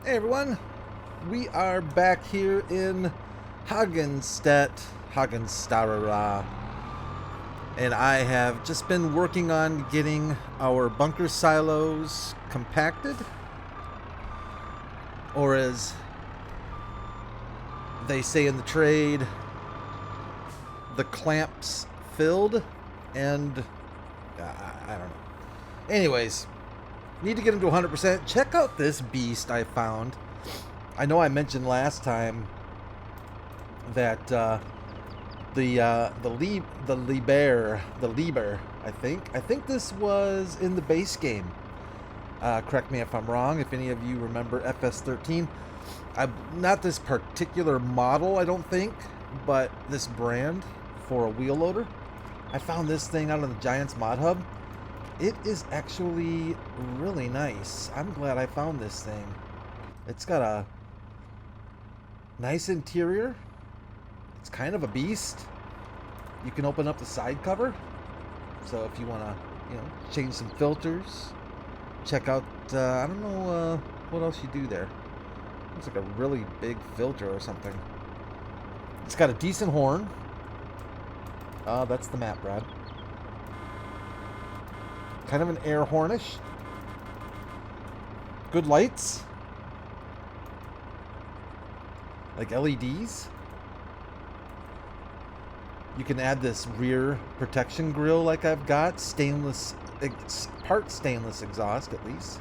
Hey everyone, we are back here in Hagenstedt, and I have just been working on getting our bunker silos compacted, or as they say in the trade, the clamps filled, and I don't know. Anyways, need to get them to 100%. Check out this beast I found. I know I mentioned last time that the Liber, I think this was in the base game. Correct me if I'm wrong. If any of you remember FS13, not this particular model, I don't think, but this brand for a wheel loader. I found this thing out on the Giants Mod Hub. It is actually really nice. I'm glad I found this thing. It's got a nice interior. It's kind of a beast. You can open up the side cover. So if you want to, change some filters, check out, I don't know what else you do there. Looks like a really big filter or something. It's got a decent horn. That's the map, Brad. Kind of an air hornish. Good lights. Like LEDs. You can add this rear protection grille like I've got. Stainless, part stainless exhaust at least.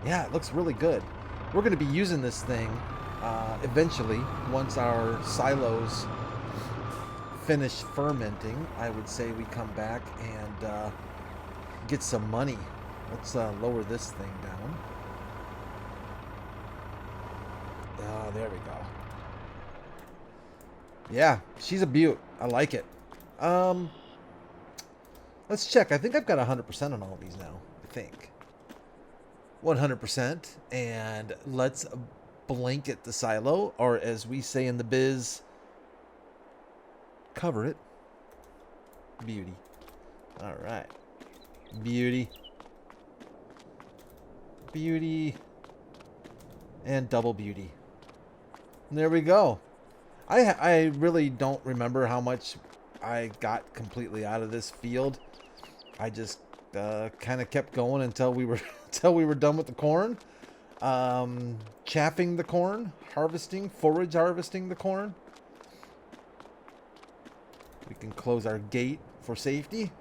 Yeah, it looks really good. We're going to be using this thing eventually once our silos finish fermenting. I would say we come back and get some money. Let's lower this thing down. Oh, there we go. Yeah, she's a beaut. I like it. Let's check. I think I've got 100% on all of these now. I think 100%. And let's blanket the silo, or as we say in the biz, cover it. Beauty. All right. Beauty. Beauty. And double beauty. And there we go. I really don't remember how much I got completely out of this field. I just kind of kept going until we were done with the corn. Chaffing the corn, forage harvesting the corn. We can close our gate for safety.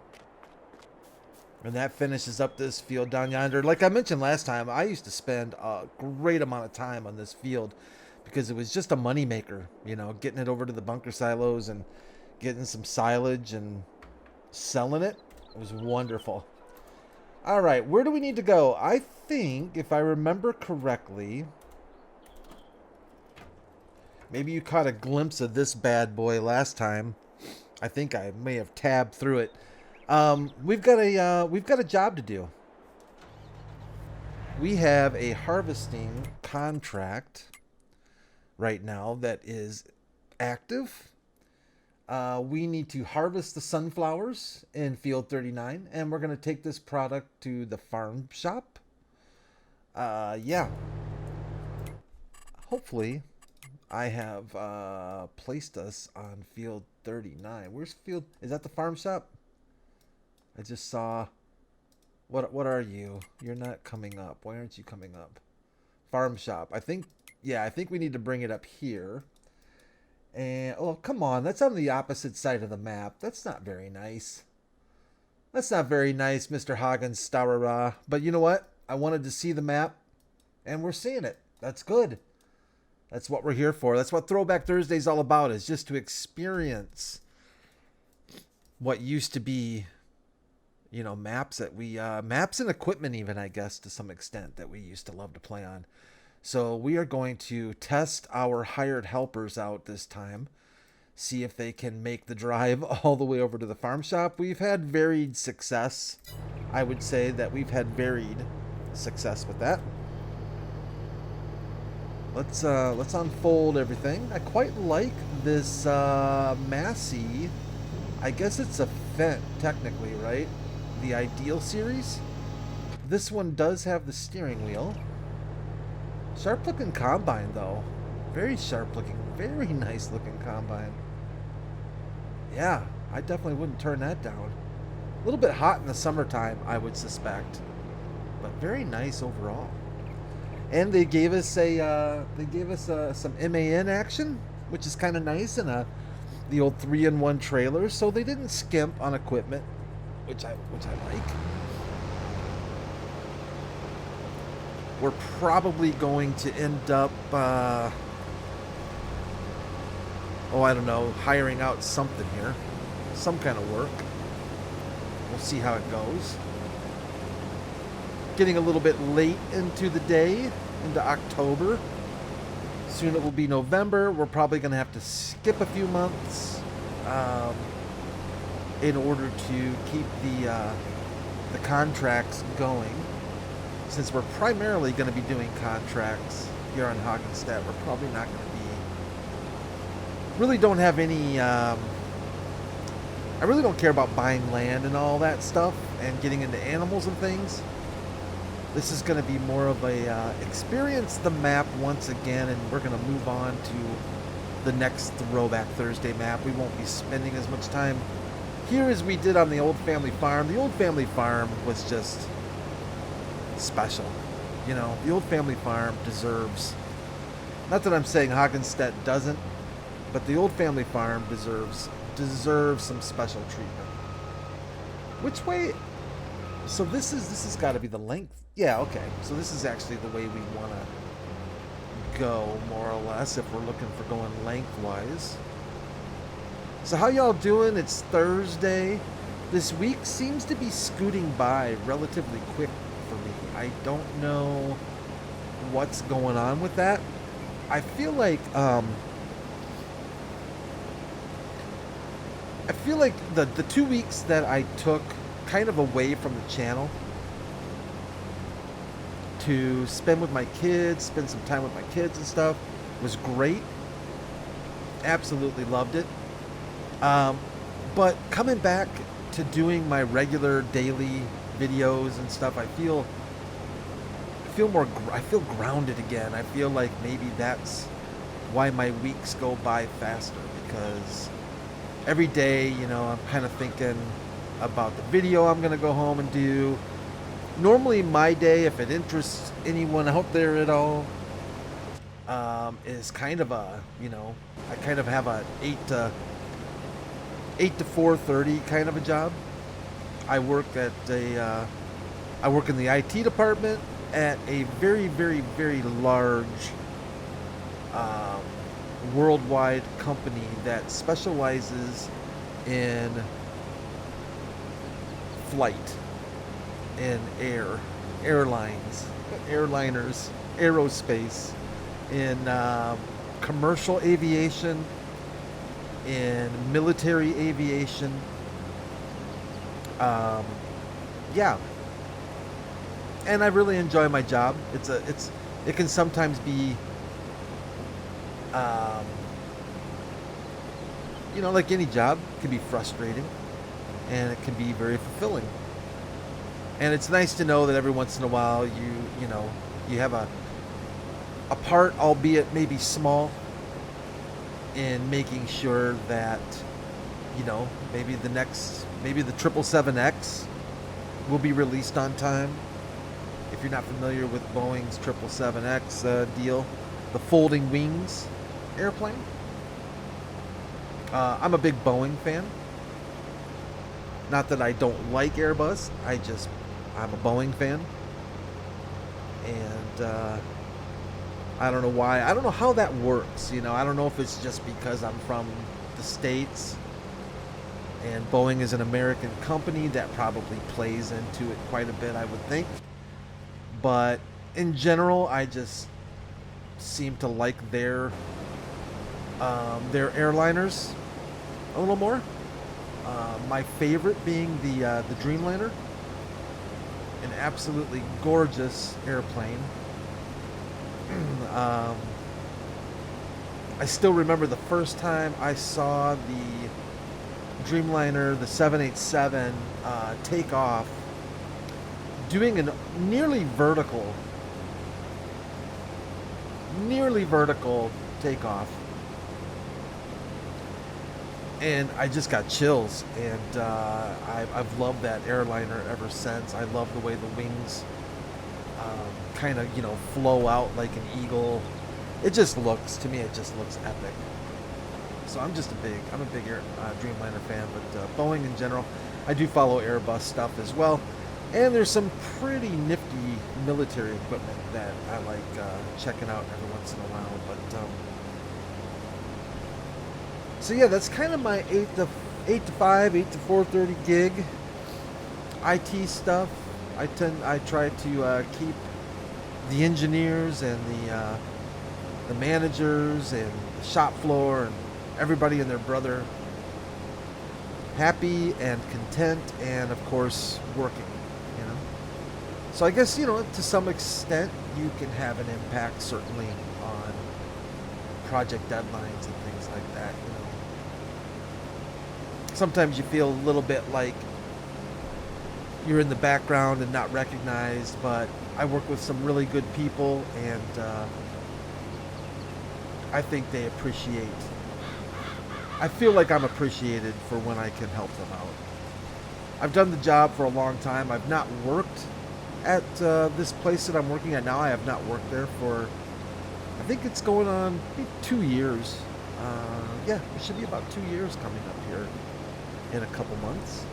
And that finishes up this field down yonder. Like I mentioned last time, I used to spend a great amount of time on this field because it was just a money maker, getting it over to the bunker silos and getting some silage and selling it. It was wonderful. All right, where do we need to go? I think, if I remember correctly, maybe you caught a glimpse of this bad boy last time. I think I may have tabbed through it. We've got a job to do. We have a harvesting contract right now that is active. We need to harvest the sunflowers in field 39, and we're going to take this product to the farm shop. Yeah. Hopefully, I have placed us on field 39. Where's field? Is that the farm shop? I just saw. What are you? You're not coming up. Why aren't you coming up? Farm shop. I think we need to bring it up here. And oh, come on. That's on the opposite side of the map. That's not very nice. That's not very nice, Mr. Hagenstedt. But you know what? I wanted to see the map, and we're seeing it. That's good. That's what we're here for. That's what Throwback Thursday is all about, is just to experience what used to be, maps that we, maps and equipment even, I guess, to some extent, that we used to love to play on. So we are going to test our hired helpers out this time, see if they can make the drive all the way over to the farm shop. We've had varied success. I would say that we've had varied success with that. Let's unfold everything. I quite like this Massey. I guess it's a Fent technically, right? The Ideal series. This one does have the steering wheel. Sharp looking combine though. Very sharp looking, very nice looking combine. Yeah, I definitely wouldn't turn that down. A little bit hot in the summertime, I would suspect, but very nice overall. And they gave us some MAN action, which is kind of nice, and the old 3-in-1 trailer. So they didn't skimp on equipment, which I like. We're probably going to end up, I don't know, hiring out something here, some kind of work. We'll see how it goes. Getting a little bit late into the day, into October. Soon it will be November. We're probably going to have to skip a few months in order to keep the contracts going. Since we're primarily going to be doing contracts here on Hagenstedt, we're probably not going to be... Really don't have any... I really don't care about buying land and all that stuff and getting into animals and things. This is going to be more of a experience the map once again, and we're going to move on to the next Throwback Thursday map. We won't be spending as much time here as we did on the old family farm. The old family farm was just special. You know, the old family farm deserves, not that I'm saying Hagenstedt doesn't, but the old family farm deserves some special treatment. Which way? So this has got to be the length. Yeah, okay. So this is actually the way we want to go, more or less, if we're looking for going lengthwise. So how y'all doing? It's Thursday. This week seems to be scooting by relatively quick for me. I don't know what's going on with that. I feel like the 2 weeks that I took kind of away from the channel to spend with my kids, spend some time with my kids and stuff was great. Absolutely loved it. But coming back to doing my regular daily videos and stuff, I feel grounded again. I feel like maybe that's why my weeks go by faster, because every day, you know, I'm kind of thinking about the video I'm going to go home and do. Normally my day, if it interests anyone out there at all, is kind of a, you know, I kind of have a 8 to 4:30 kind of a job. I work I work in the IT department at a very, very, very large worldwide company that specializes in flight and airliners, aerospace, in commercial aviation, in military aviation. Yeah, and I really enjoy my job. It can sometimes be, you know, like any job, it can be frustrating, and it can be very fulfilling. And it's nice to know that every once in a while you know you have a part, albeit maybe small, in making sure that, you know, maybe the 777X will be released on time. If you're not familiar with Boeing's 777X deal, the folding wings airplane. I'm a big Boeing fan. Not that I don't like Airbus, I'm a Boeing fan. And I don't know why. I don't know how that works. You know, I don't know if it's just because I'm from the States and Boeing is an American company. That probably plays into it quite a bit, I would think. But in general, I just seem to like their airliners a little more. My favorite being the Dreamliner, an absolutely gorgeous airplane. I still remember the first time I saw the Dreamliner, the 787, take off, doing a nearly vertical nearly vertical takeoff. And I just got chills, and I've loved that airliner ever since. I love the way the wings kind of, you know, flow out like an eagle. It just looks, to me, it just looks epic. So I'm a big Dreamliner fan, but Boeing in general. I do follow Airbus stuff as well. And there's some pretty nifty military equipment that I like checking out every once in a while. But so yeah, that's kind of my 8 to 5, 8 to 4:30 gig. IT stuff. I try to keep the engineers and the managers and the shop floor and everybody and their brother happy and content, and of course working. You know, so I guess, you know, to some extent you can have an impact certainly on project deadlines and things like that. You know, sometimes you feel a little bit like you're in the background and not recognized, but I work with some really good people, and I think they appreciate. I feel like I'm appreciated for when I can help them out. I've done the job for a long time. I've not worked at this place that I'm working at now. I have not worked there for, I think it's going on maybe 2 years. Yeah, it should be about 2 years coming up here in a couple months.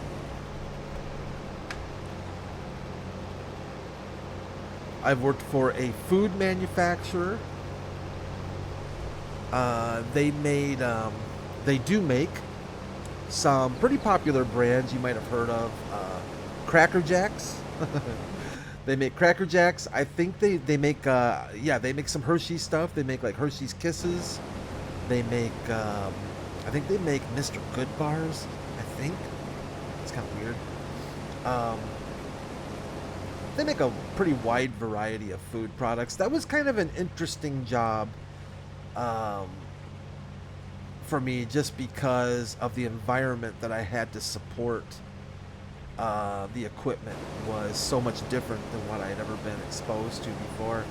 I've worked for a food manufacturer. They do make some pretty popular brands you might have heard of. Cracker Jacks. They make Cracker Jacks. I think they make they make some Hershey stuff. They make like Hershey's Kisses. They make I think they make Mr. Good bars. I think it's kind of weird. They make a pretty wide variety of food products. That was kind of an interesting job for me, just because of the environment that I had to support. The equipment was so much different than what I had ever been exposed to before.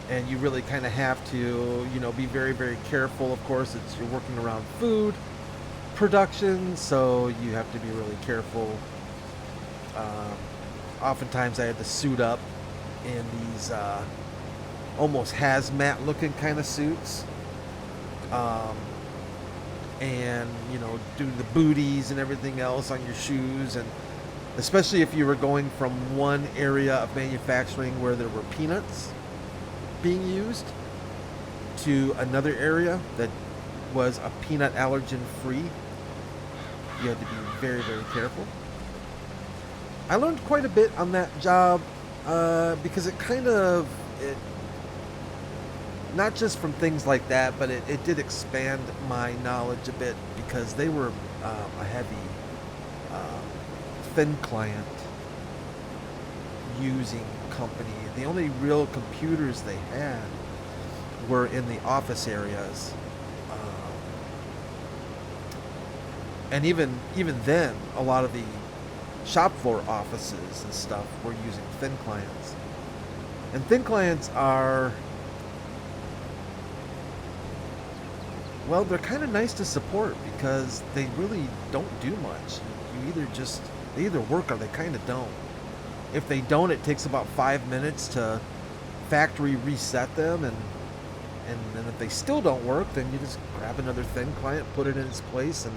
And you really kind of have to, you know, be very, very careful. Of course, you're working around food production, so you have to be really careful. Oftentimes I had to suit up in these almost hazmat looking kind of suits, and, you know, do the booties and everything else on your shoes, and especially if you were going from one area of manufacturing where there were peanuts being used to another area that was a peanut allergen free. You had to be very, very careful. I learned quite a bit on that job because it not just from things like that, but it did expand my knowledge a bit, because they were a heavy thin client using company. The only real computers they had were in the office areas. And even then, a lot of the shop floor offices and stuff were using thin clients. And thin clients are, well, they're kind of nice to support because they really don't do much. They either work or they kind of don't. If they don't, it takes about 5 minutes to factory reset them, and then if they still don't work, then you just grab another thin client, put it in its place, and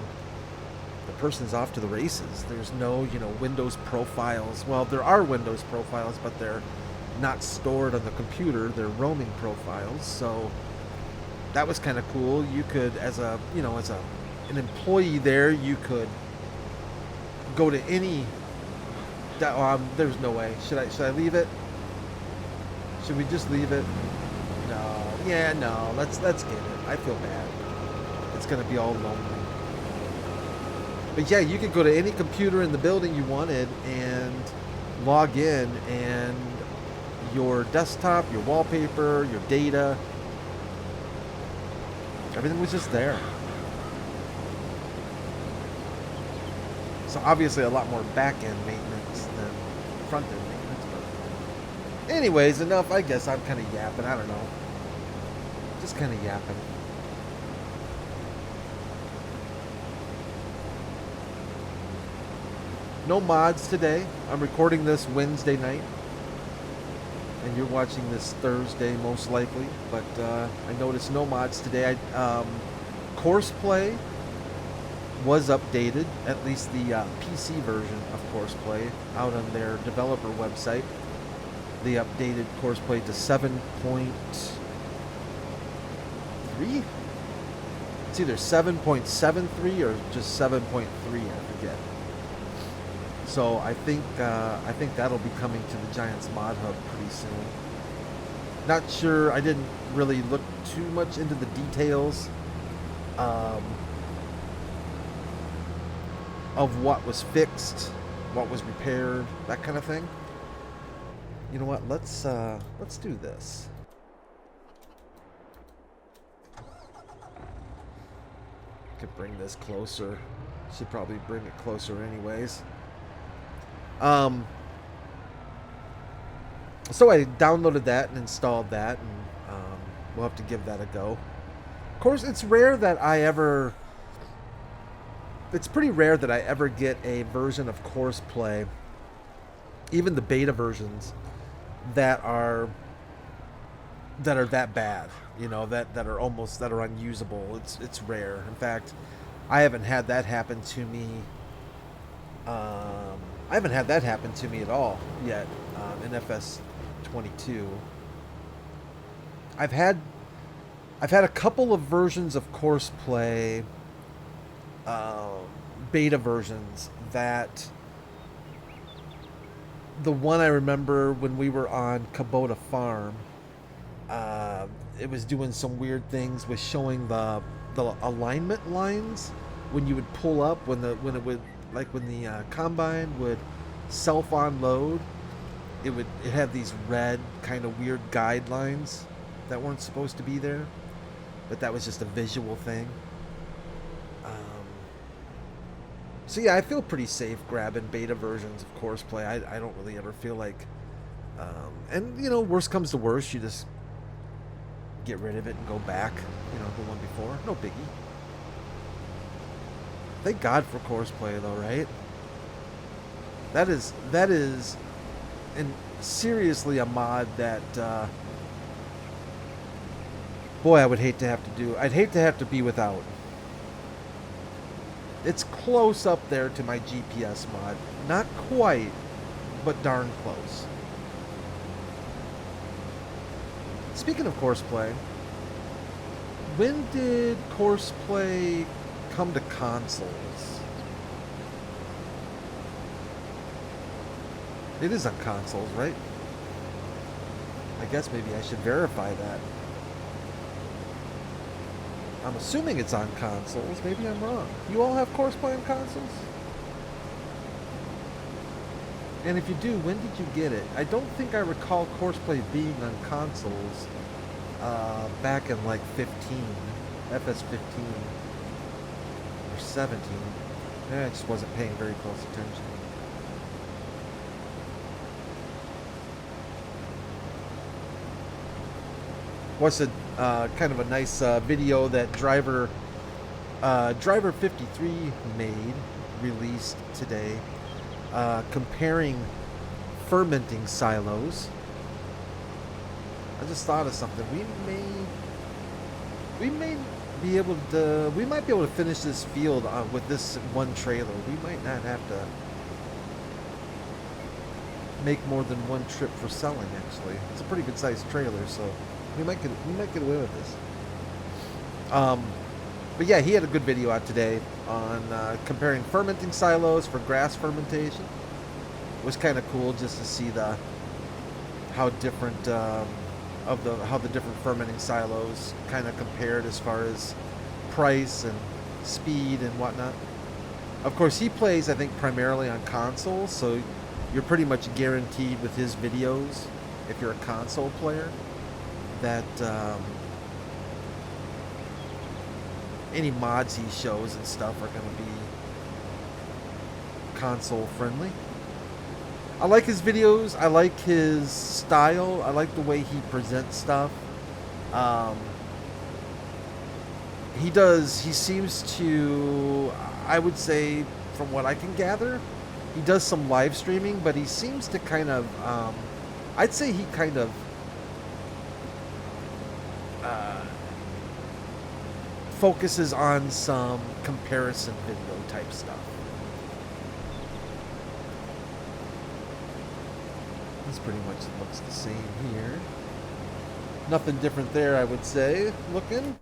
the person's off to the races. There's no, you know, Windows profiles. Well, there are Windows profiles, but they're not stored on the computer. They're roaming profiles. So that was kind of cool. You could, as an employee there, you could go to any. There's no way. Should I leave it? Should we just leave it? No. Yeah, no. Let's get it. I feel bad. It's gonna be all lonely. But yeah, you could go to any computer in the building you wanted and log in, and your desktop, your wallpaper, your data, everything was just there. So obviously a lot more back-end maintenance than front-end maintenance, Anyways, enough. I guess I'm kind of yapping. I don't know. Just kind of yapping. No mods today. I'm recording this Wednesday night. And you're watching this Thursday most likely. But I noticed no mods today. Courseplay was updated, at least the PC version of Courseplay, out on their developer website. They updated Courseplay to 7.3. It's either 7.73 or just 7.3. I forget. So I think that'll be coming to the Giants Mod Hub pretty soon. Not sure. I didn't really look too much into the details of what was fixed, what was repaired, that kind of thing. You know what? Let's do this. Could bring this closer. Should probably bring it closer anyways. So I downloaded that and installed that, and we'll have to give that a go. Of course, it's rare that it's pretty rare that I ever get a version of Courseplay, even the beta versions, that are that bad, you know, that are unusable. It's rare. In fact, I haven't had that happen to me. I haven't had that happen to me at all yet in FS22. I've had a couple of versions of Courseplay, beta versions, that the one I remember when we were on Kubota Farm, it was doing some weird things with showing the alignment lines when you would pull up, when the combine would self-unload. It had these red kind of weird guidelines that weren't supposed to be there, but that was just a visual thing. So yeah, I feel pretty safe grabbing beta versions of Courseplay. I don't really ever feel like, and you know, worst comes to worst, you just get rid of it and go back, you know, the one before. No biggie. Thank God for Courseplay though, right? That is seriously a mod that, boy, I would hate to have to do. I'd hate to have to be without. It's close up there to my GPS mod. Not quite, but darn close. Speaking of Courseplay, when did Courseplay come to consoles? It is on consoles, right? I guess maybe I should verify that. I'm assuming it's on consoles. Maybe I'm wrong. You all have Courseplay on consoles? And if you do, when did you get it? I don't think I recall Courseplay being on consoles back in like 15, FS15 or 17. I just wasn't paying very close attention. What's a kind of a nice video that Driver 53 released today, comparing fermenting silos. I just thought of something. We might be able to finish this field with this one trailer. We might not have to make more than one trip for selling. Actually, it's a pretty good sized trailer, so we might get away with this. But yeah, he had a good video out today on comparing fermenting silos for grass fermentation. It was kind of cool just to see how different how the different fermenting silos kind of compared as far as price and speed and whatnot. Of course, he plays, I think, primarily on consoles, so you're pretty much guaranteed with his videos, if you're a console player, that any mods he shows and stuff are going to be console friendly. I like his videos. I like his style. I like the way he presents stuff. He seems to, I would say, from what I can gather, he does some live streaming, but he seems to kind of, I'd say he kind of focuses on some comparison video type stuff. This pretty much looks the same here. Nothing different there, I would say, looking.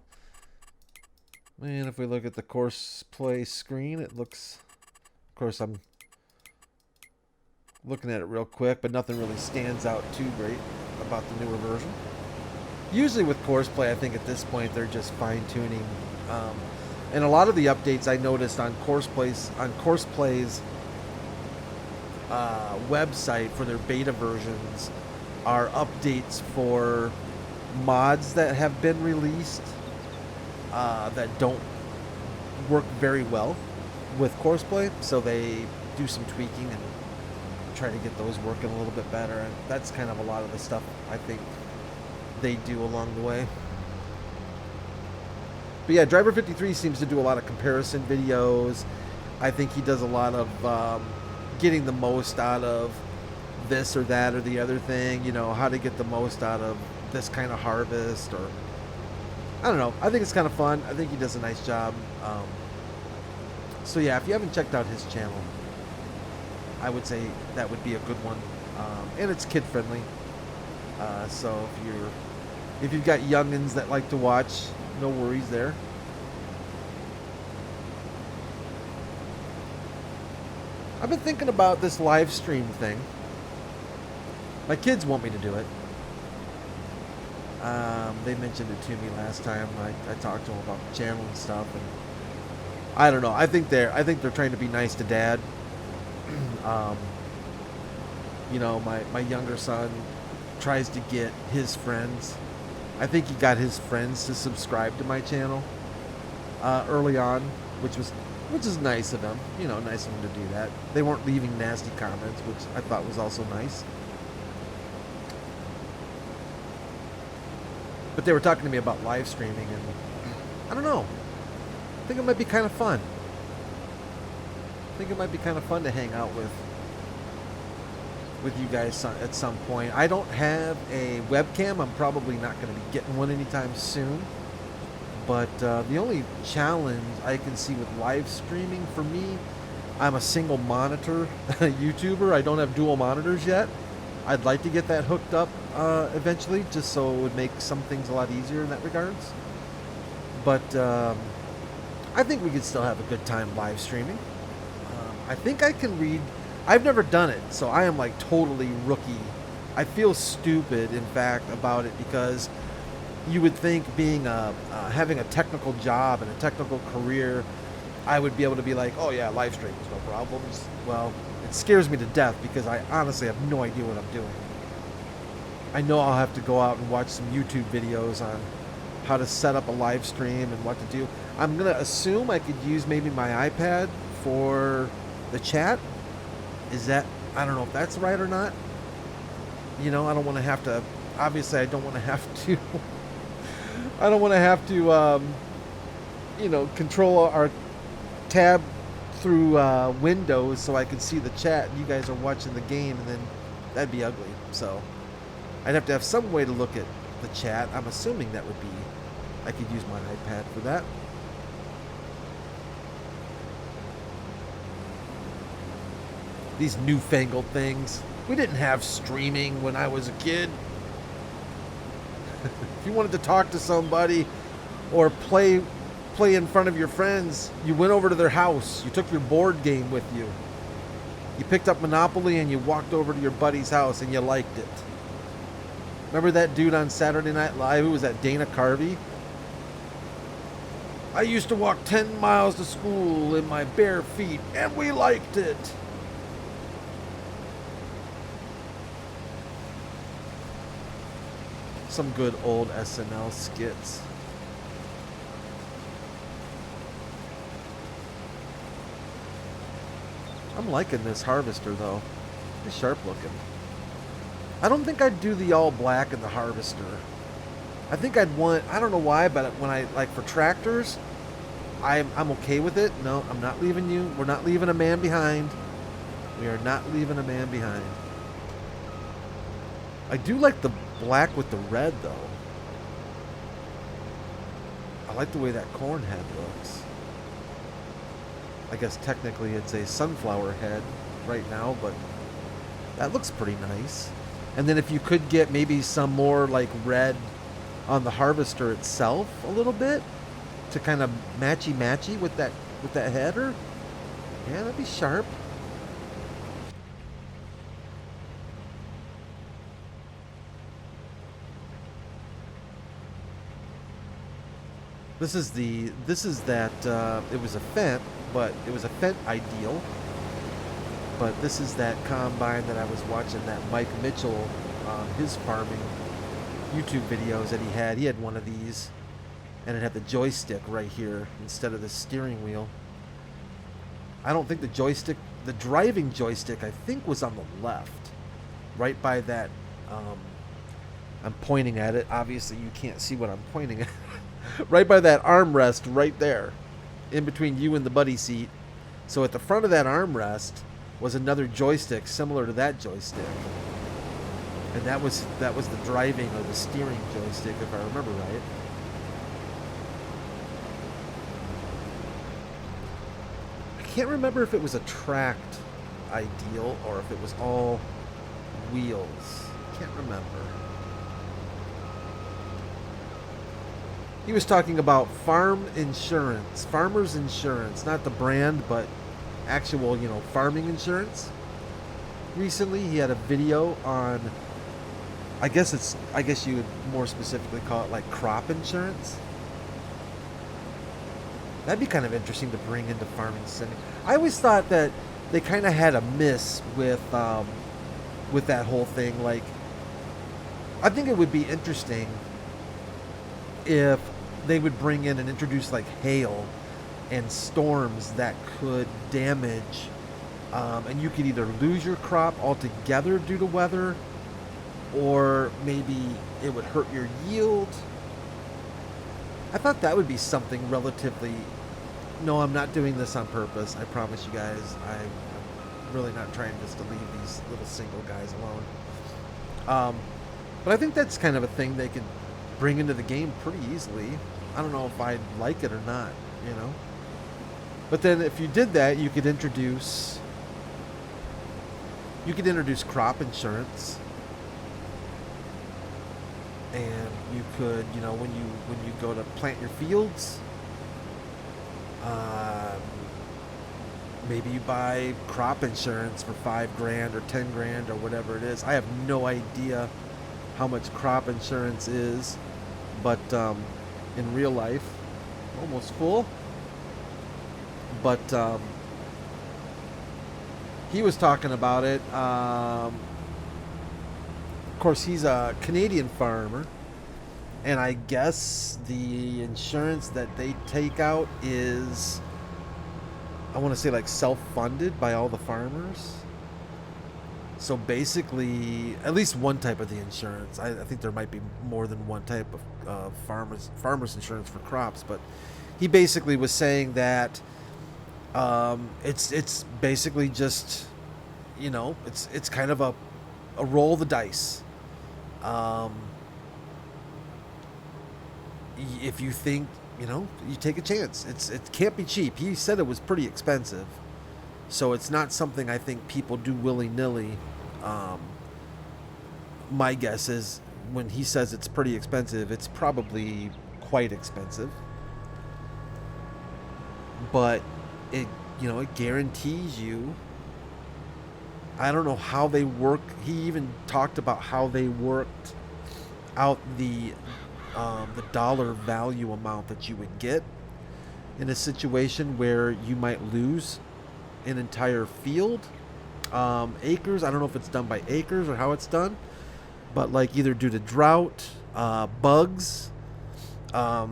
And if we look at the course play screen, it looks, of course I'm looking at it real quick, but nothing really stands out too great about the newer version. Usually with course play, I think at this point they're just fine tuning. And a lot of the updates I noticed on Coursplay's website for their beta versions are updates for mods that have been released that don't work very well with Courseplay, so they do some tweaking and try to get those working a little bit better. And that's kind of a lot of the stuff I think they do along the way. But yeah, Driver53 seems to do a lot of comparison videos. I think he does a lot of getting the most out of this or that or the other thing, you know, how to get the most out of this kind of harvest, or I don't know. I think it's kind of fun. I think he does a nice job. So yeah, if you haven't checked out his channel, I would say that would be a good one. And it's kid friendly. So if you've got youngins that like to watch, no worries there. I've been thinking about this live stream thing. My kids want me to do it. They mentioned it to me last time. I talked to them about the channel and stuff, and I don't know. I think they're trying to be nice to Dad. You know, my younger son tries to get his friends. I think he got his friends to subscribe to my channel early on, which is nice of him. You know, nice of him to do that. They weren't leaving nasty comments, which I thought was also nice. But they were talking to me about live streaming, and I don't know. I think it might be kind of fun. I think it might be kind of fun to hang out with you guys at some point. I don't have a webcam. I'm probably not going to be getting one anytime soon. But the only challenge I can see with live streaming for me, I'm a single monitor YouTuber. I don't have dual monitors yet. I'd like to get that hooked up eventually, just so it would make some things a lot easier in that regards. But I think we could still have a good time live streaming. I think I can read. I've never done it, so I am like totally rookie. I feel stupid, in fact, about it, because you would think being having a technical job and a technical career, I would be able to be like, oh yeah, live stream is no problems. Well, it scares me to death because I honestly have no idea what I'm doing. I know I'll have to go out and watch some YouTube videos on how to set up a live stream and what to do. I'm going to assume I could use maybe my iPad for the chat. Is that, I don't know if that's right or not. You know, I don't want to have to, obviously I don't want to have to, I don't want to have to, you know, control our tab through Windows so I can see the chat and you guys are watching the game, and then that'd be ugly. So I'd have to have some way to look at the chat. I'm assuming that would be, I could use my iPad for that. These newfangled things. We didn't have streaming when I was a kid. If you wanted to talk to somebody or play in front of your friends, you went over to their house. You took your board game with you. You picked up Monopoly and you walked over to your buddy's house and you liked it. Remember that dude on Saturday Night Live? Who was that? Dana Carvey? I used to walk 10 miles to school in my bare feet and we liked it. Some good old SNL skits. I'm liking this harvester though. Pretty sharp looking. I don't think I'd do the all black in the Harvester. I think I'd want, I don't know why, but when I, like for tractors, I'm okay with it. No, I'm not leaving you. We're not leaving a man behind. We are not leaving a man behind. I do like the black with the red, though. I like the way that corn head looks. I guess technically it's a sunflower head right now, but that looks pretty nice. And then if you could get maybe some more like red on the Harvester itself a little bit to kind of matchy with that header, yeah, that'd be sharp. This is that it was a Fent, but it was a Fent Ideal. But this is that combine that I was watching, that Mike Mitchell, his farming YouTube videos that he had. He had one of these, and it had the joystick right here instead of the steering wheel. I don't think the joystick, the driving joystick, I think was on the left, right by that. I'm pointing at it. Obviously, you can't see what I'm pointing at. Right by that armrest right there, in between you and the buddy seat. So at the front of that armrest was another joystick similar to that joystick. And that was the driving or the steering joystick, if I remember right. I can't remember if it was a tracked Ideal or if it was all wheels. Can't remember. He was talking about farmer's insurance, not the brand, but actual, farming insurance. Recently, he had a video on, I guess you would more specifically call it like crop insurance. That'd be kind of interesting to bring into farming setting. I always thought that they kind of had a miss with that whole thing. Like, I think it would be interesting if they would bring in and introduce like hail and storms that could damage, and you could either lose your crop altogether due to weather, or maybe it would hurt your yield. I thought that would be something relatively... No, I'm not doing this on purpose. I promise you guys. I'm really not trying just to leave these little single guys alone. But I think that's kind of a thing they could bring into the game pretty easily. I don't know if I'd like it or not, But then if you did that, you could introduce crop insurance. And you could, when you go to plant your fields, maybe you buy crop insurance for $5,000 or $10,000 or whatever it is. I have no idea how much crop insurance is, but in real life, almost full. But he was talking about it. Of course, he's a Canadian farmer, and I guess the insurance that they take out is, I want to say, like self-funded by all the farmers. So basically, at least one type of the insurance. I think there might be more than one type of farmers insurance for crops, but he basically was saying that it's basically just, it's kind of a roll of the dice. If you think, you take a chance. It can't be cheap. He said it was pretty expensive. So it's not something I think people do willy-nilly. My guess is when he says it's pretty expensive, it's probably quite expensive. But it guarantees you. I don't know how they work. He even talked about how they worked out the dollar value amount that you would get in a situation where you might lose an entire field, acres. I don't know if it's done by acres or how it's done, but like either due to drought, bugs.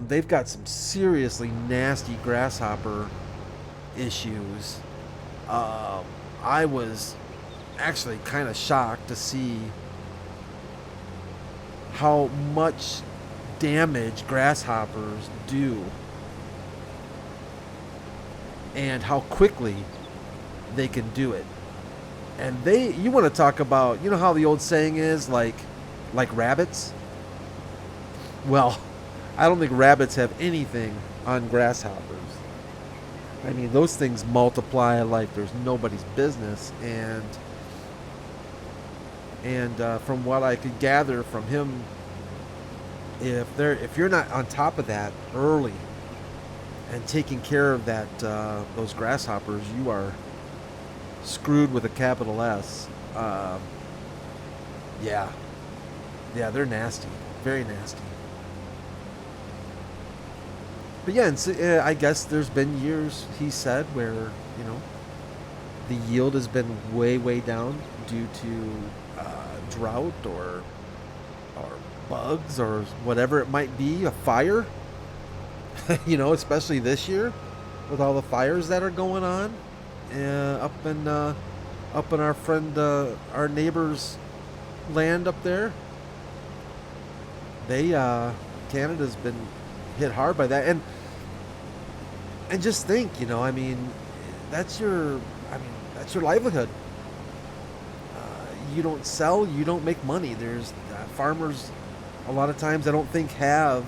They've got some seriously nasty grasshopper issues. I was actually kind of shocked to see how much damage grasshoppers do and how quickly they can do it. And you want to talk about, you know how the old saying is, like rabbits? Well, I don't think rabbits have anything on grasshoppers. I mean, those things multiply like there's nobody's business, and from what I could gather from him, if you're not on top of that early and taking care of that those grasshoppers, you are screwed with a capital S. Yeah, they're nasty, very nasty. But yeah, and so, I guess there's been years, he said, where, you know, the yield has been way down due to drought or bugs or whatever it might be, a fire. You know, especially this year with all the fires that are going on up in our friend, our neighbor's land up there. Canada's been hit hard by that, and just think, you know, I mean, that's your livelihood. You don't sell, you don't make money. There's farmers, a lot of times, I don't think have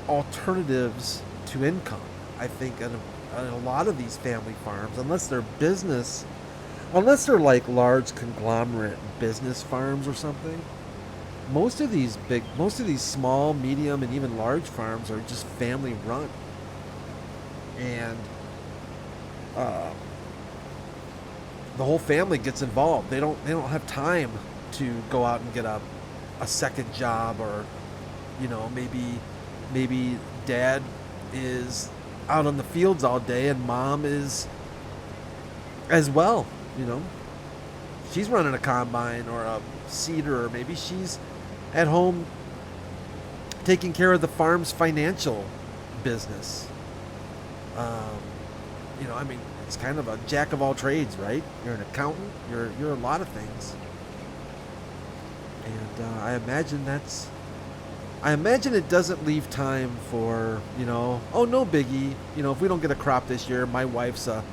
alternatives to income. I think in a lot of these family farms, unless they're like large conglomerate business farms or something, most of these small, medium, and even large farms are just family run. And the whole family gets involved. They don't have time to go out and get a second job, or, you know, maybe dad is out on the fields all day and mom is as well, you know. She's running a combine or a seeder, or maybe she's at home taking care of the farm's financial business. You know, I mean, it's kind of a jack of all trades, right? You're an accountant, you're a lot of things. And I imagine it doesn't leave time for, you know, oh, no biggie, you know, if we don't get a crop this year, my wife's a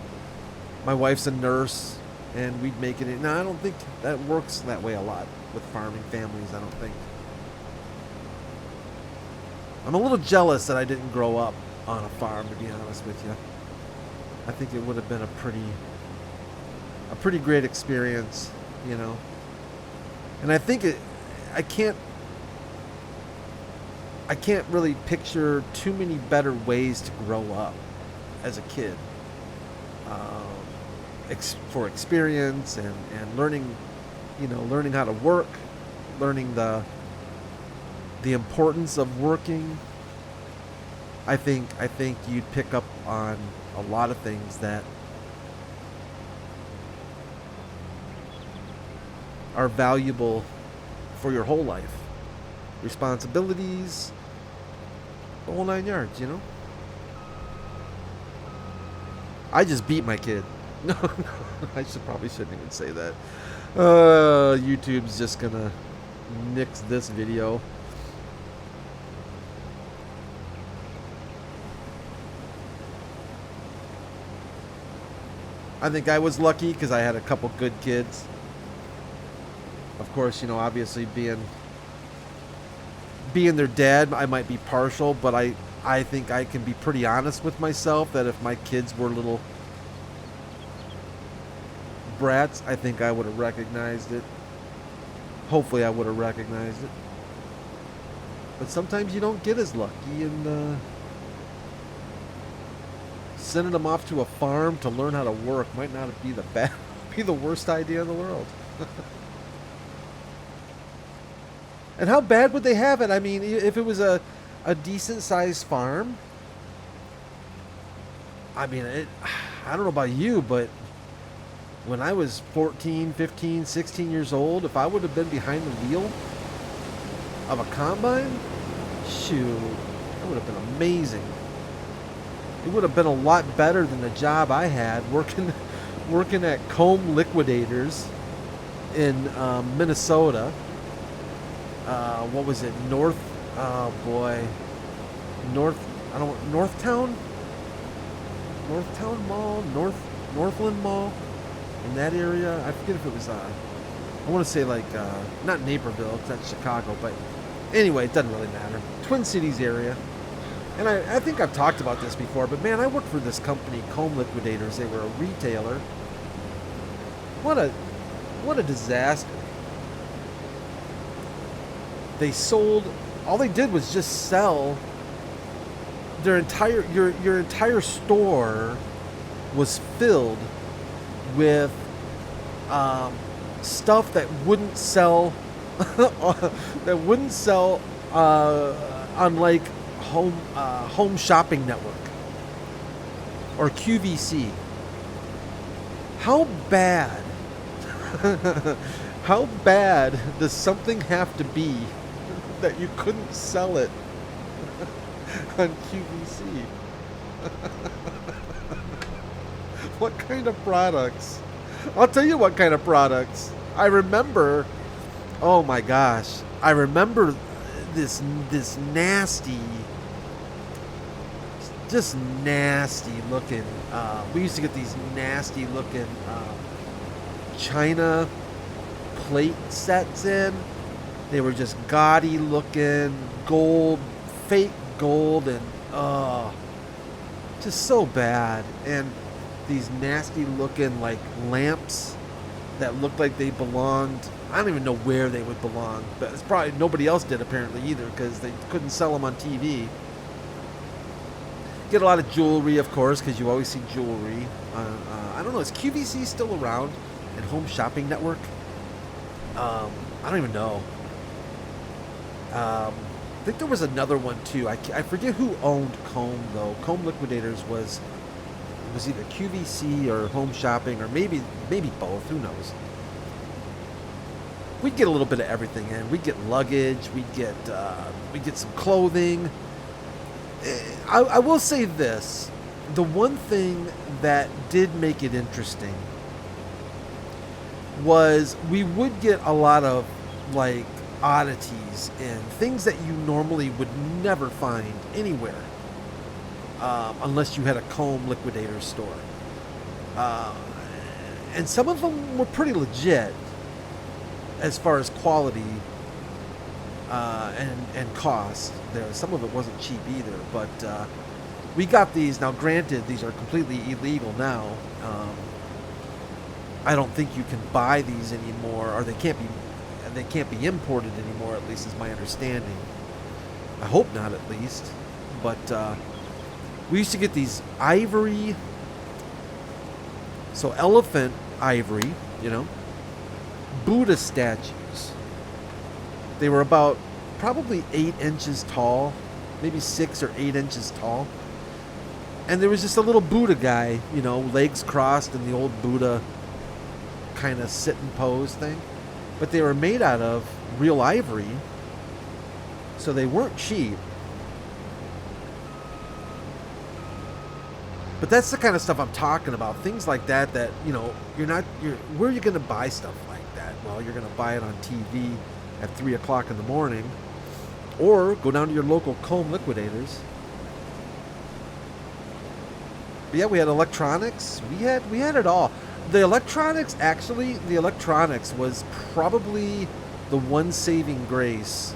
nurse and we'd make it. No, I don't think that works that way a lot with farming families, I don't think. I'm a little jealous that I didn't grow up on a farm, to be honest with you. I think it would have been a pretty great experience, you know. And I think I can't really picture too many better ways to grow up as a kid, for experience and learning, you know, learning how to work, learning the importance of working. I think you'd pick up on a lot of things that are valuable for your whole life. Responsibilities, the whole 9 yards, you know? I just beat my kid. No, I probably shouldn't even say that. YouTube's just gonna nix this video. I think I was lucky because I had a couple good kids. Of course, you know, obviously being their dad, I might be partial, but I think I can be pretty honest with myself that if my kids were little brats, I think I would have recognized it. Hopefully I would have recognized it. But sometimes you don't get as lucky, and sending them off to a farm to learn how to work might not be the worst idea in the world. And how bad would they have it? I mean, if it was a decent sized farm, I mean, I don't know about you, but when I was 14, 15, 16 years old, if I would have been behind the wheel of a combine, shoot, that would have been amazing. It would have been a lot better than the job I had working working at Comb Liquidators in Minnesota. What was it? North? Oh boy, North. I don't. Northtown Mall, Northland Mall, in that area. I forget if it was. I want to say like not Naperville, 'cause that's Chicago, but anyway, it doesn't really matter. Twin Cities area. And I think I've talked about this before, but man, I worked for this company, Comb Liquidators. They were a retailer. What a disaster. They sold, all they did was just sell their entire, your entire store was filled with stuff that wouldn't sell, on like Home Shopping Network or QVC. How bad how bad does something have to be that you couldn't sell it on QVC? What kind of products? I'll tell you what kind of products. I remember, oh my gosh, I remember this nasty, just nasty looking, we used to get these nasty looking China plate sets in. They were just gaudy looking, gold, fake gold, and just so bad. And these nasty looking like lamps that looked like they belonged, I don't even know where they would belong, but it's probably nobody else did apparently either, because they couldn't sell them on TV. Get a lot of jewelry, of course, because you always see jewelry. I don't know, is QVC still around? And Home Shopping Network? I don't even know. I think there was another one too. I forget who owned Comb though. Comb Liquidators was either QVC or Home Shopping, or maybe both. Who knows? We'd get a little bit of everything in. We'd get luggage. We'd get some clothing. I will say this: the one thing that did make it interesting was we would get a lot of like oddities and things that you normally would never find anywhere, unless you had a Comb Liquidator store. And some of them were pretty legit as far as quality and cost. Some of it wasn't cheap either, but we got these. Now granted, these are completely illegal now. I don't think you can buy these anymore, or they can't be imported anymore, at least is my understanding. I hope not, at least. But we used to get these ivory, so elephant ivory, Buddha statues. They were about probably 8 inches tall, maybe 6 or 8 inches tall. And there was just a little Buddha guy, legs crossed in the old Buddha kind of sit and pose thing. But they were made out of real ivory, so they weren't cheap. But that's the kind of stuff I'm talking about. Things like that where are you going to buy stuff like that? Well, you're going to buy it on TV at 3 o'clock in the morning, or go down to your local Comb Liquidators. But yeah, we had electronics. We had it all. The electronics was probably the one saving grace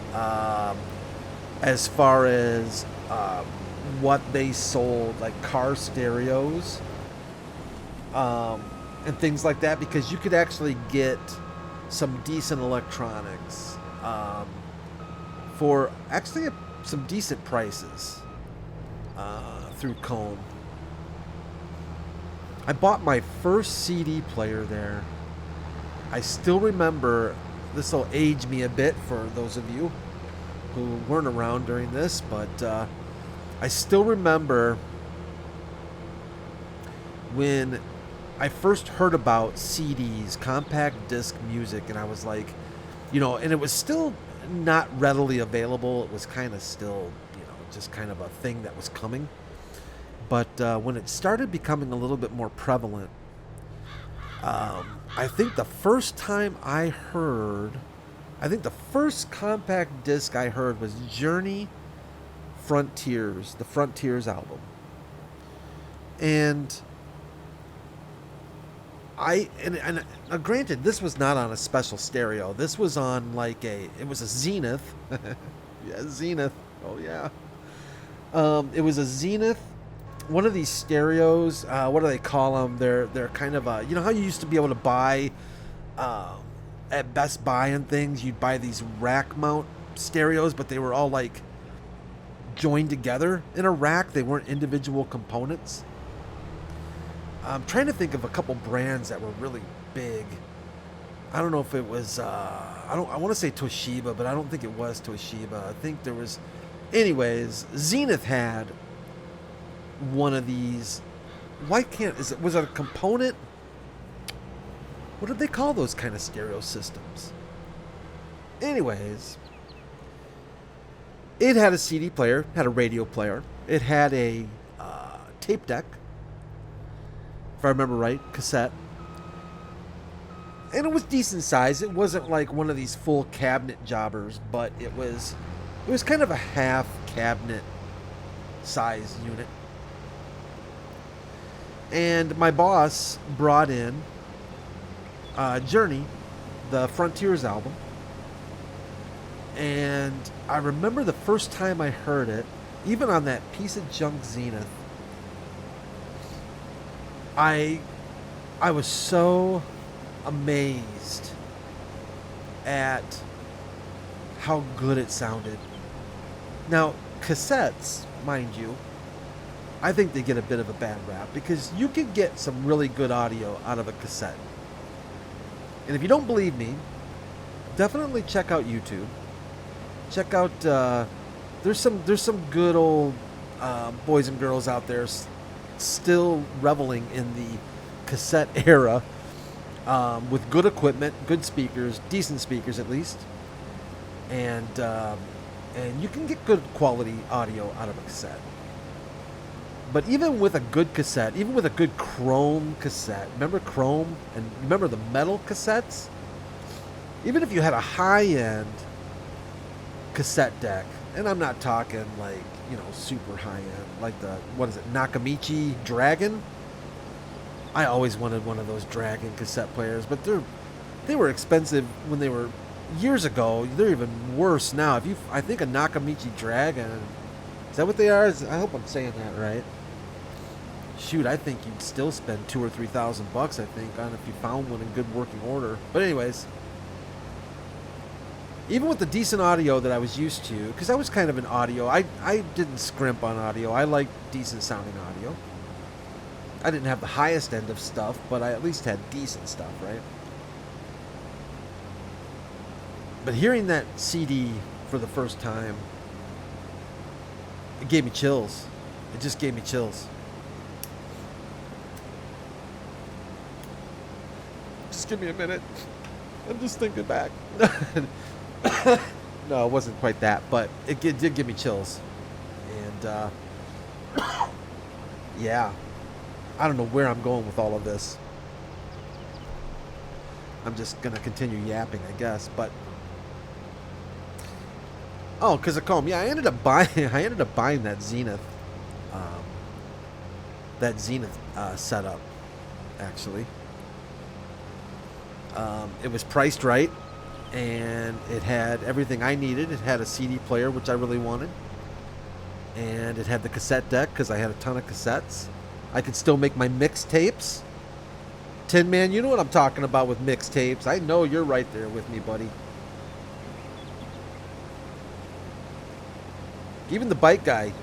as far as what they sold, like car stereos and things like that, because you could actually get some decent electronics for actually some decent prices through Comb. I bought my first CD player there. I still remember, this will age me a bit for those of you who weren't around during this, but I still remember when I first heard about CDs, compact disc music, and I was like, and it was still not readily available. It was kind of still, just kind of a thing that was coming. But when it started becoming a little bit more prevalent, I think the first time I think the first compact disc I heard was Journey Frontiers, the Frontiers album. And granted, this was not on a special stereo. This was on like it was a Zenith. Yeah, Zenith. Oh yeah. It was a Zenith, one of these stereos. What do they call them? They're kind of you know how you used to be able to buy at Best Buy and things. You'd buy these rack mount stereos, but they were all like joined together in a rack. They weren't individual components. I'm trying to think of a couple brands that were really big. I don't know if it was I want to say Toshiba, but I don't think it was Toshiba. I think there was. Anyways, Zenith had one of these. Was it a component? What did they call those kind of stereo systems? Anyways, it had a CD player, had a radio player. It had a tape deck, if I remember right, cassette. And it was decent size. It wasn't like one of these full cabinet jobbers, but it was kind of a half cabinet size unit. And my boss brought in Journey, the Frontiers album. And I remember the first time I heard it, even on that piece of junk Zenith, I was so amazed at how good it sounded. Now, cassettes, mind you, I think they get a bit of a bad rap because you can get some really good audio out of a cassette. And if you don't believe me, definitely check out YouTube. Check out there's some good old boys and girls out there still reveling in the cassette era with good equipment, good speakers, decent speakers at least, and you can get good quality audio out of a cassette. But even with a good cassette, even with a good Chrome cassette, remember Chrome and remember the metal cassettes? Even if you had a high-end cassette deck, and I'm not talking like, you know, super high-end, like the, what is it, Nakamichi Dragon? I always wanted one of those Dragon cassette players, but they were expensive when they were years ago. They're even worse now. I think a Nakamichi Dragon, is that what they are? I hope I'm saying that right. Shoot, I think you'd still spend $2,000 or $3,000 I think on if you found one in good working order. But anyways, even with the decent audio that I was used to, because I was kind of an audio, I didn't scrimp on audio. I liked decent sounding audio. I didn't have the highest end of stuff, but I at least had decent stuff, right? But hearing that CD for the first time, it gave me chills. It just gave me chills. Just give me a minute. I'm just thinking back. No, it wasn't quite that, but it did give me chills. And, yeah. I don't know where I'm going with all of this. I'm just going to continue yapping, I guess, but... Oh, because of Chrome. Yeah, I ended up buying that Zenith. Setup, actually. It was priced right, and it had everything I needed. It had a CD player, which I really wanted, and it had the cassette deck because I had a ton of cassettes. I could still make my mixtapes. Tin Man, you know what I'm talking about with mixtapes. I know you're right there with me, buddy. Even the bike guy.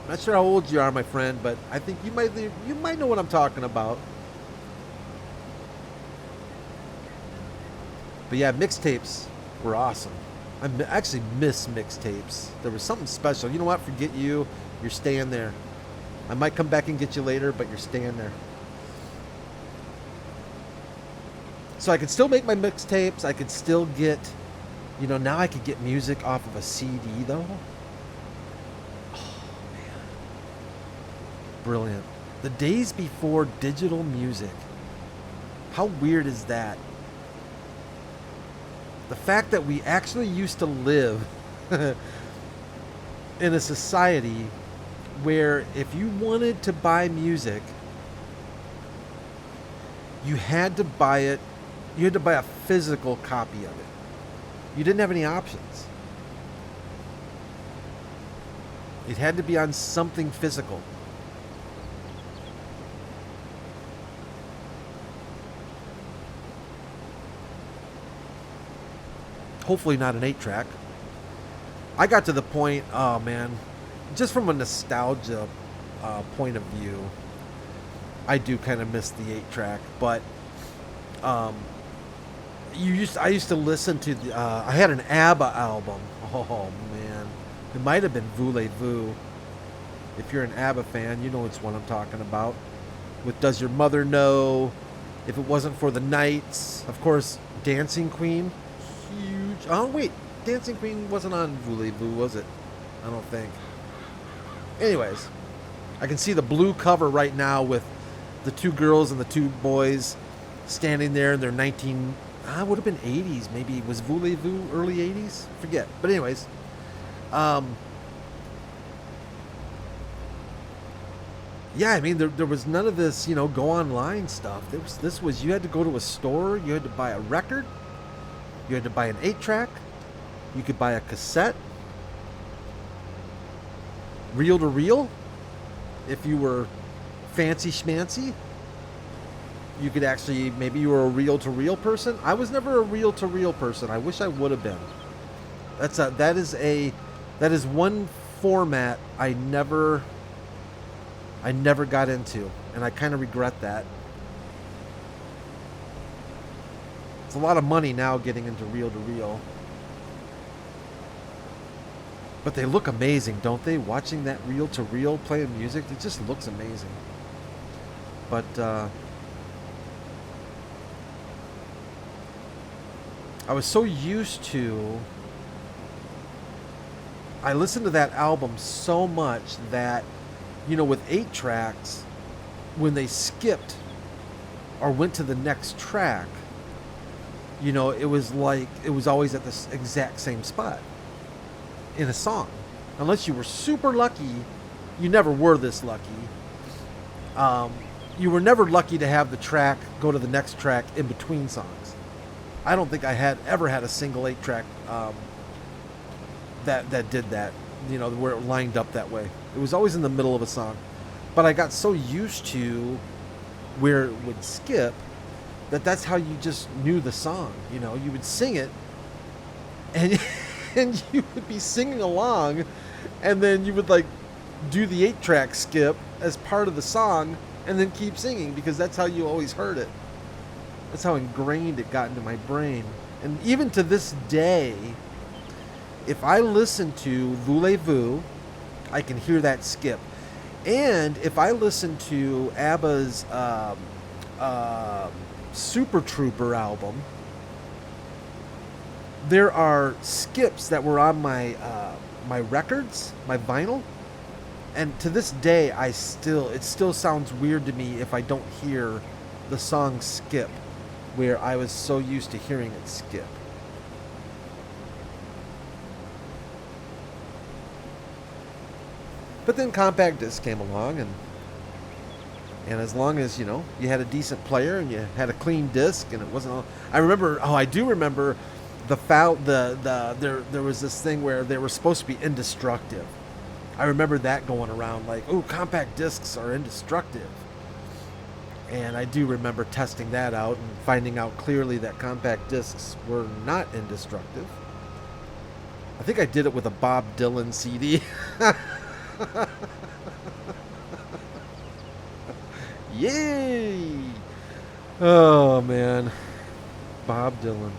I'm not sure how old you are, my friend, but I think you might know what I'm talking about. But yeah, mixtapes were awesome. I actually miss mixtapes. There was something special. You know what? Forget you. You're staying there. I might come back and get you later, but you're staying there. So I could still make my mixtapes. I could still get, you know, now I could get music off of a CD, though. Oh, man. Brilliant. The days before digital music. How weird is that? The fact that we actually used to live in a society where if you wanted to buy music, you had to buy it. You had to buy a physical copy of it. You didn't have any options. It had to be on something physical. Hopefully not an 8-track. I got to the point, oh man, just from a nostalgia point of view, I do kind of miss the 8-track, but I used to listen to the, I had an ABBA album. Oh man, it might have been Voulez-Vous. If you're an ABBA fan, you know it's what I'm talking about. With Does Your Mother Know? If It Wasn't for the Nights, of course, Dancing Queen. Huge. Oh wait, Dancing Queen wasn't on Voulez-Vous, was it? I don't think. Anyways, I can see the blue cover right now with the two girls and the two boys standing there in their would have been 80s, maybe. Was Voulez-Vous early 80s? Forget. But anyways, yeah, I mean, there was none of this, you know, go online stuff. This was, you had to go to a store, you had to buy a record, you had to buy an 8-track, you could buy a cassette, reel to reel, if you were fancy schmancy. You could actually, maybe you were a reel to reel person. I was never a reel to reel person. I wish I would have been. That is one format I never got into, and I kind of regret that. It's a lot of money now getting into reel to reel. But they look amazing, don't they? Watching that reel to reel playing music, it just looks amazing. But I was so used to, I listened to that album so much that, you know, with 8 tracks, when they skipped or went to the next track, you know, it was like, it was always at the exact same spot in a song. Unless you were super lucky, you never were this lucky. You were never lucky to have the track go to the next track in between songs. I don't think I ever had a single 8-track that did that, you know, where it lined up that way. It was always in the middle of a song. But I got so used to where it would skip that's how you just knew the song. You know, you would sing it, and and you would be singing along, and then you would like do the 8-track skip as part of the song, and then keep singing, because that's how you always heard it. That's how ingrained it got into my brain. And even to this day, if I listen to Voulez-Vous, I can hear that skip. And if I listen to ABBA's Super Trooper album, there are skips that were on my my records, my vinyl, and to this day it still sounds weird to me if I don't hear the song skip, where I was so used to hearing it skip. But then compact disc came along, and as long as, you know, you had a decent player and you had a clean disc and it wasn't all, I do remember there was this thing where they were supposed to be indestructible. I remember that going around like, oh, compact discs are indestructible. And I do remember testing that out and finding out clearly that compact discs were not indestructible. I think I did it with a Bob Dylan CD. Yay! Oh man, Bob Dylan.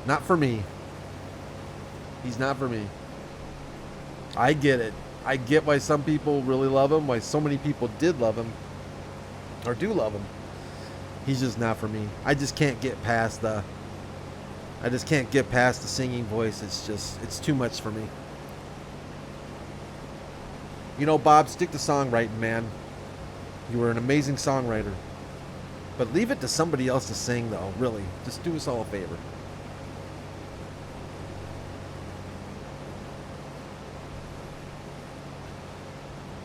Not for me. He's not for me. I get it. I get why some people really love him, why so many people did love him, or do love him. He's just not for me. I just can't get past the singing voice. It's too much for me. You know, Bob, stick to songwriting, man. You were an amazing songwriter. But leave it to somebody else to sing, though. Really, just do us all a favor.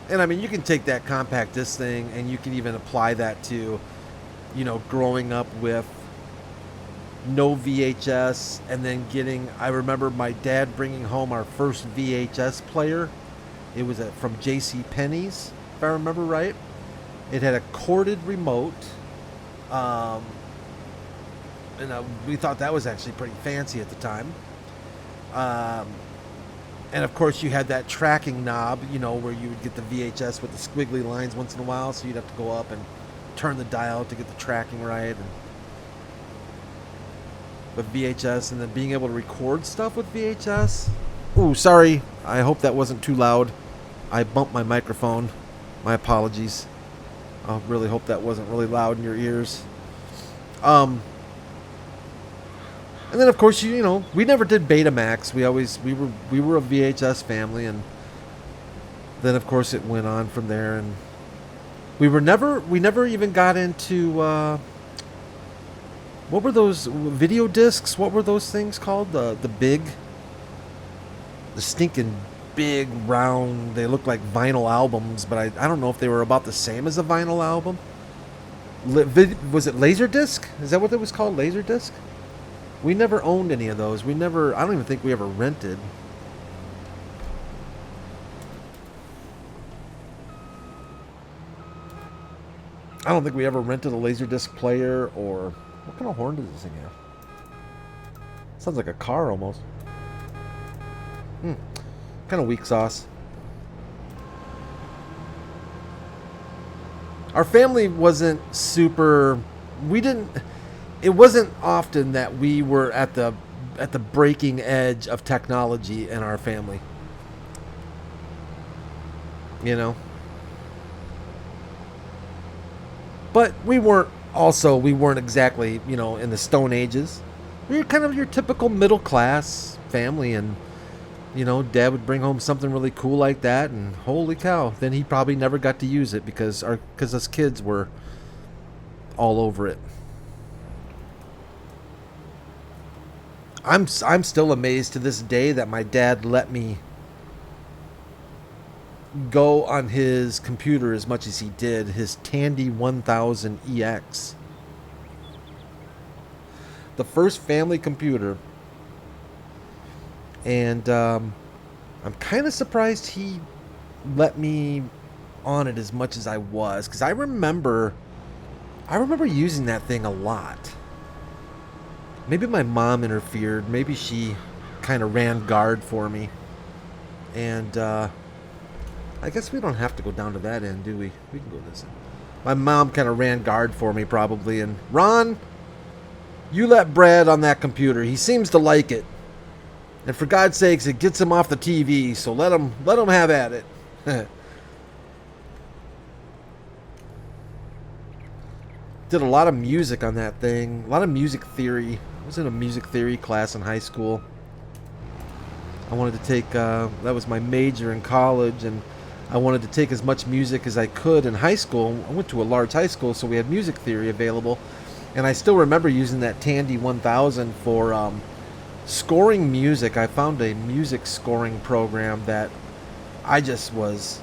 And I mean, you can take that compact disc thing, and you can even apply that to, you know, growing up with no VHS, and then getting. I remember my dad bringing home our first VHS player. It was from J.C. Penney's, if I remember right. It had a corded remote. And we thought that was actually pretty fancy at the time. And of course, you had that tracking knob, you know, where you would get the VHS with the squiggly lines once in a while, so you'd have to go up and turn the dial to get the tracking right. And with VHS, and then being able to record stuff with VHS. Ooh, sorry. I hope that wasn't too loud. I bumped my microphone. My apologies. I really hope that wasn't really loud in your ears. And then of course you know we never did Betamax. We were a VHS family, and then of course it went on from there, and we never even got into what were those video discs? What were those things called? The stinking big round. They looked like vinyl albums, but I don't know if they were about the same as a vinyl album. Was it Laserdisc? Is that what it was called? Laserdisc? We never owned any of those. I don't even think we ever rented. I don't think we ever rented a Laserdisc player, or what kind of horn does this thing have? Sounds like a car almost. Kind of weak sauce. Our family wasn't super. It wasn't often that we were at the breaking edge of technology in our family. You know. But we weren't exactly, you know, in the Stone Ages. We were kind of your typical middle class family, and you know, Dad would bring home something really cool like that, and holy cow, then he probably never got to use it because us kids were all over it. I'm still amazed to this day that my dad let me go on his computer as much as he did, his Tandy 1000EX. The first family computer. And I'm kind of surprised he let me on it as much as I was, because I remember using that thing a lot. Maybe my mom interfered. Maybe she kind of ran guard for me. And I guess we don't have to go down to that end, do we? We can go this end. My mom kind of ran guard for me probably. And Ron, you let Brad on that computer. He seems to like it. And for God's sakes, it gets him off the TV, so let him have at it. Did a lot of music on that thing. A lot of music theory. I was in a music theory class in high school. I wanted to take, that was my major in college, and I wanted to take as much music as I could in high school. I went to a large high school, so we had music theory available. And I still remember using that Tandy 1000 for scoring music. I found a music scoring program that I just was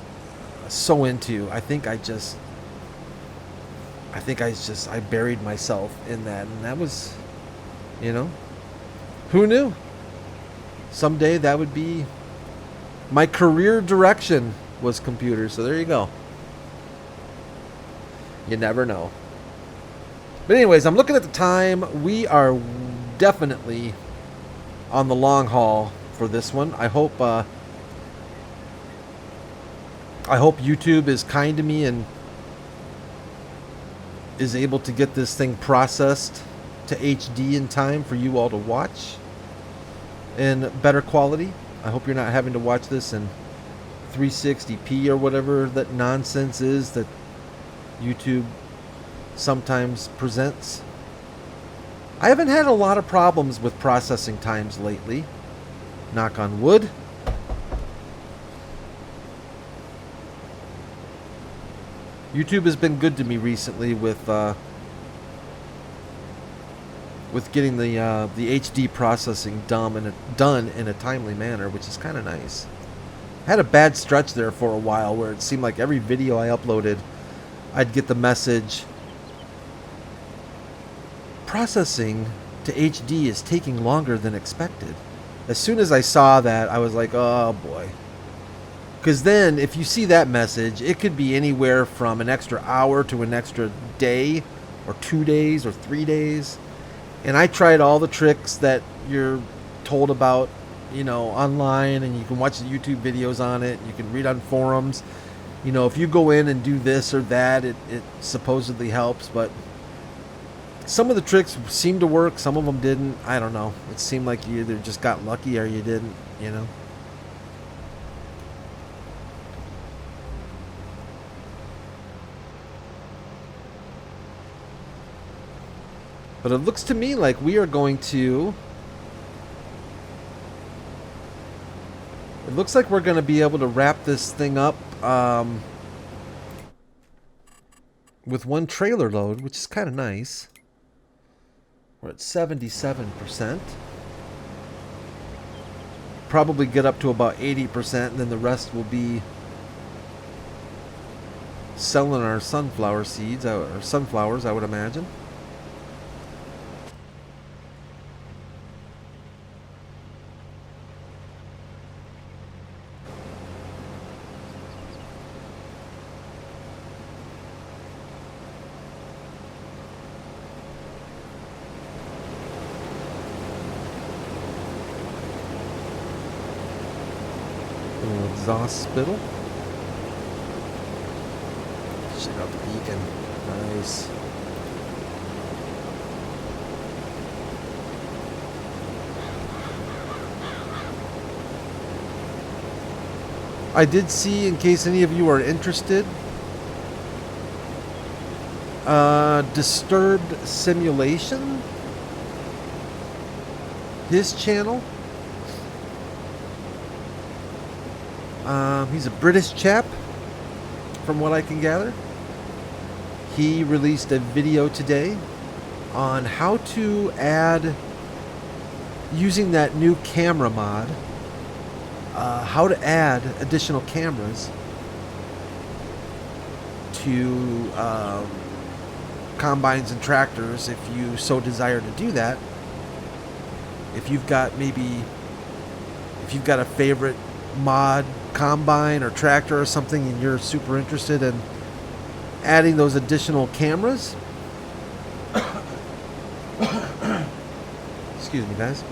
so into. I buried myself in that, and that was, you know, who knew? Someday that would be my career direction, was computers. So there you go. You never know. But anyways, I'm looking at the time. We are definitely on the long haul for this one. I hope YouTube is kind to me and is able to get this thing processed to HD in time for you all to watch in better quality. I hope you're not having to watch this in 360p or whatever that nonsense is that YouTube sometimes presents. I haven't had a lot of problems with processing times lately. Knock on wood. YouTube has been good to me recently with with getting the HD processing done in a timely manner, which is kind of nice. I had a bad stretch there for a while where it seemed like every video I uploaded, I'd get the message, processing to HD is taking longer than expected. As soon as I saw that, I was like, oh boy. Because then, if you see that message, it could be anywhere from an extra hour to an extra day, or 2 days, or 3 days. And I tried all the tricks that you're told about, you know, online, and you can watch the YouTube videos on it, you can read on forums. You know, if you go in and do this or that, it supposedly helps, but some of the tricks seemed to work, some of them didn't. I don't know. It seemed like you either just got lucky or you didn't, you know. But it looks to me like we are going to... It looks like we're going to be able to wrap this thing up with one trailer load, which is kind of nice. We're at 77%. Probably get up to about 80%, and then the rest will be selling our sunflower seeds, or sunflowers, I would imagine. Exhaust spittle. Check out the beacon. Nice. I did see, in case any of you are interested, Disturbed Simulation, his channel. He's a British chap, from what I can gather. He released a video today on how to add, using that new camera mod, how to add additional cameras to combines and tractors if you so desire to do that. If you've got a favorite mod combine or tractor or something and you're super interested in adding those additional cameras, excuse me guys,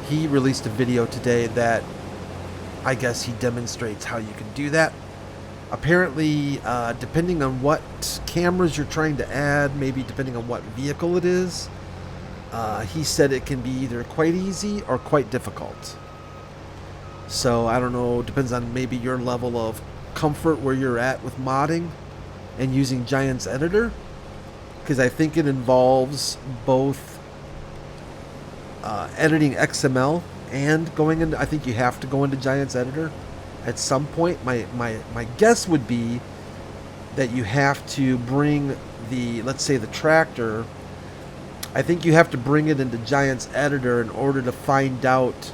he released a video today that I guess he demonstrates how you can do that. Apparently, depending on what cameras you're trying to add, maybe depending on what vehicle it is, he said it can be either quite easy or quite difficult. So I don't know, depends on maybe your level of comfort where you're at with modding and using Giants Editor, because I think it involves both editing XML and going into, I think you have to go into Giants Editor at some point. My guess would be that you have to bring the, let's say the tractor, I think you have to bring it into Giants Editor in order to find out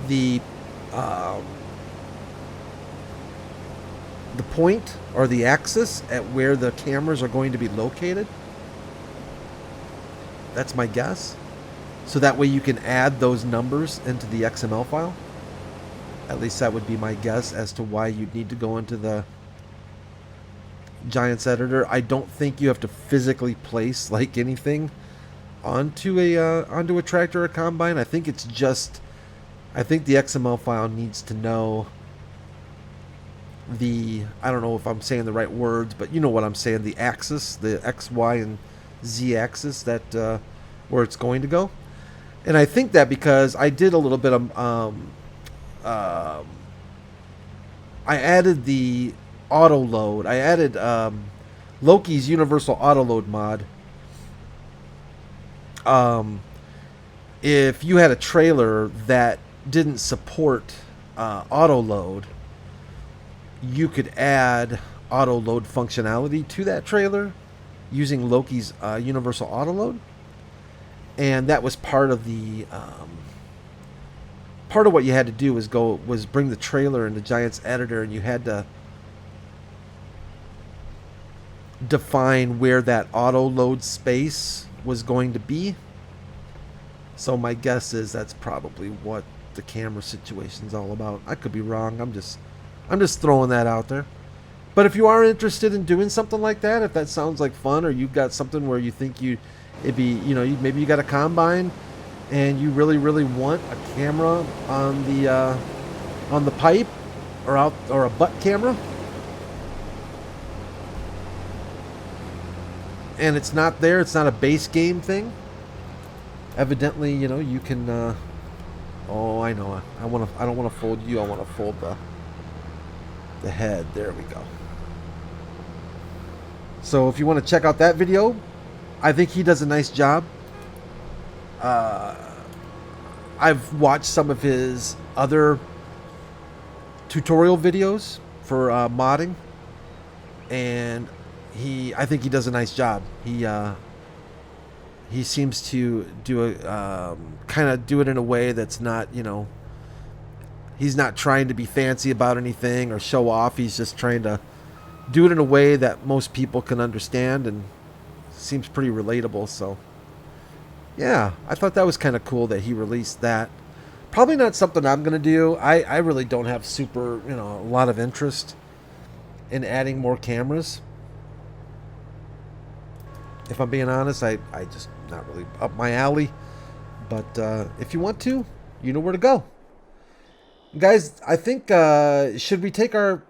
the point or the axis at where the cameras are going to be located. That's my guess. So that way you can add those numbers into the XML file. At least that would be my guess as to why you'd need to go into the Giants Editor. I don't think you have to physically place like anything onto a tractor or combine. I think it's just, I think the XML file needs to know the, I don't know if I'm saying the right words, but you know what I'm saying, the axis, the X, Y, and Z axis that where it's going to go. And I think that because I did a little bit of I added the auto load. I added Loki's universal auto load mod. If you had a trailer that didn't support auto load, you could add auto load functionality to that trailer using Loki's universal autoload, and that was part of the part of what you had to do was bring the trailer into Giant's editor, and you had to define where that auto load space was going to be. So my guess is that's probably what the camera situation's all about. I could be wrong. I'm just throwing that out there. But if you are interested in doing something like that, if that sounds like fun, or you've got something where you think it'd be, maybe you got a combine and you really, really want a camera on the pipe or a butt camera, and it's not there, it's not a base game thing. Evidently, you can. Oh, I know. I don't want to fold you. I want to fold the head. There we go. So if you want to check out that video, I think he does a nice job. I've watched some of his other tutorial videos for modding, and I think he does a nice job. He seems to do kind of do it in a way that's not, he's not trying to be fancy about anything or show off. He's just trying to do it in a way that most people can understand, and seems pretty relatable. So yeah, I thought that was kind of cool that he released that. Probably not something I'm gonna do. I really don't have a lot of interest in adding more cameras. If I'm being honest, I just not really up my alley. But if you want to, you know where to go. Guys, I think, should we take where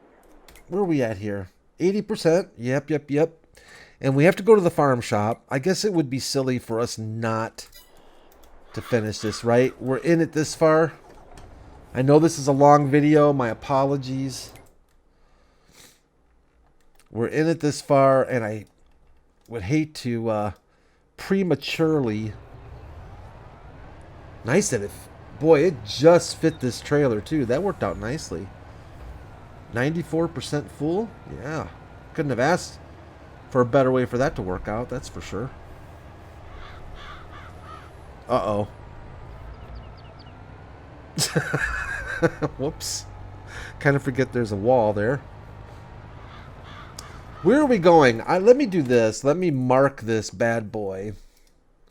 are we at here? 80%. Yep. And we have to go to the farm shop. I guess it would be silly for us not to finish this, right? We're in it this far. I know this is a long video. My apologies. We're in it this far, and I would hate to prematurely. Nice that boy, it just fit this trailer too. That worked out nicely. 94% full. Yeah, couldn't have asked for a better way for that to work out, that's for sure. Uh-oh. Whoops. Kind of forget there's a wall there. Where are we going? Let me do this. Let me mark this bad boy.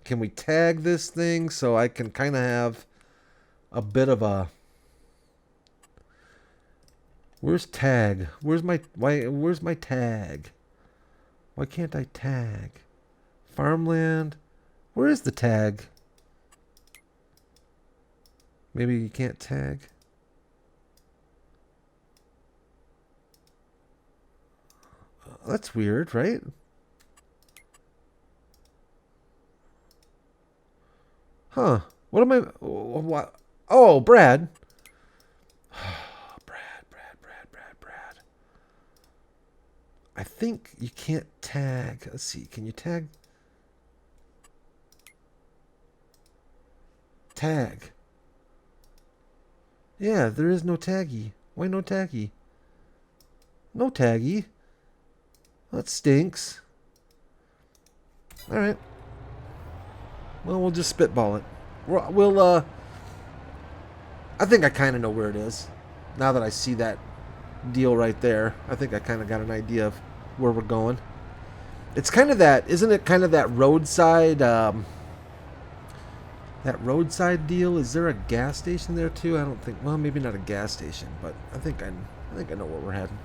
Can we tag this thing so I can kind of have a bit of a... Where's tag? Where's my tag? Why can't I tag? Farmland. Where is the tag? Maybe you can't tag. That's weird, right? Huh. What am I... What? Oh, Brad. Brad. I think you can't tag. Let's see. Can you tag? Tag. Yeah, there is no taggy. Why no taggy? No taggy. That stinks. Alright. Well, we'll just spitball it. We'll I think I kind of know where it is. Now that I see that deal right there, I think I kind of got an idea of where we're going. It's kind of that, isn't it kind of that roadside, deal? Is there a gas station there too? I don't think, well, maybe not a gas station, but I think I know where we're heading.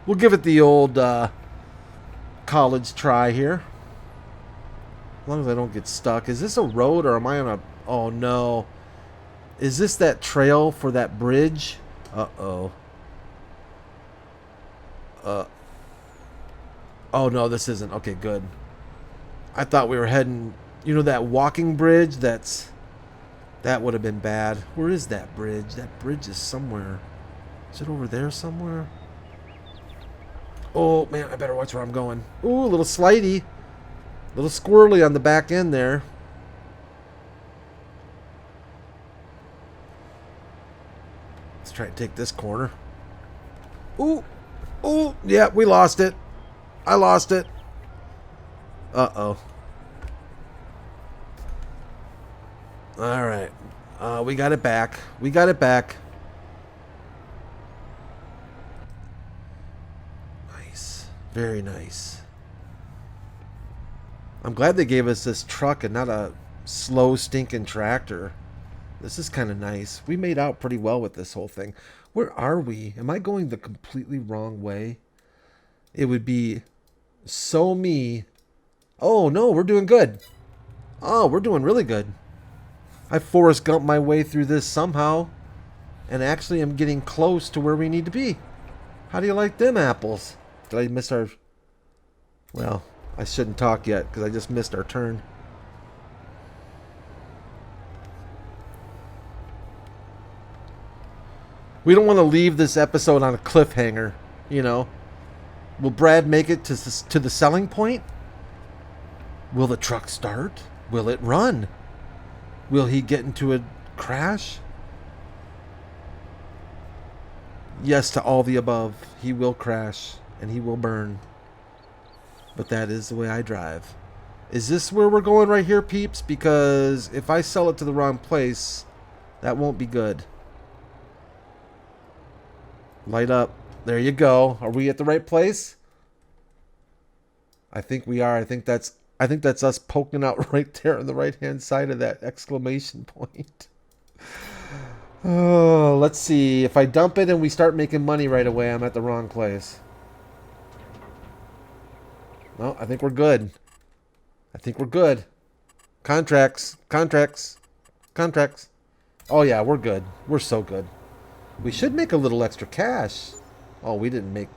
We'll give it the old college try here. As long as I don't get stuck. Is this a road or am I on a... Oh, no. Is this that trail for that bridge? Uh-oh. Oh, no, this isn't. Okay, good. I thought we were heading... You know that walking bridge? That would have been bad. Where is that bridge? That bridge is somewhere. Is it over there somewhere? Oh, man, I better watch where I'm going. Ooh, a little slidey. A little squirrely on the back end there. Let's try and take this corner. Ooh. Ooh, yeah, we lost it. I lost it. Uh-oh. All right. We got it back. We got it back. Nice. Very nice. I'm glad they gave us this truck and not a slow, stinking tractor. This is kind of nice. We made out pretty well with this whole thing. Where are we? Am I going the completely wrong way? It would be so me. Oh, no, we're doing good. Oh, we're doing really good. I Forrest Gumped my way through this somehow. And actually am getting close to where we need to be. How do you like them apples? Did I miss our... Well, I shouldn't talk yet because I just missed our turn. We don't want to leave this episode on a cliffhanger, you know. Will Brad make it to the selling point? Will the truck start? Will it run? Will he get into a crash? Yes to all the above. He will crash and he will burn. But that is the way I drive. Is this where we're going right here, peeps? Because if I sell it to the wrong place, that won't be good. Light up. There you go. Are we at the right place? I think we are. I think that's us poking out right there on the right-hand side of that exclamation point. Oh, let's see. If I dump it and we start making money right away, I'm at the wrong place. No, I think we're good. I think we're good. Contracts. Contracts. Contracts. Oh, yeah, we're good. We're so good. We should make a little extra cash. Oh, we didn't make...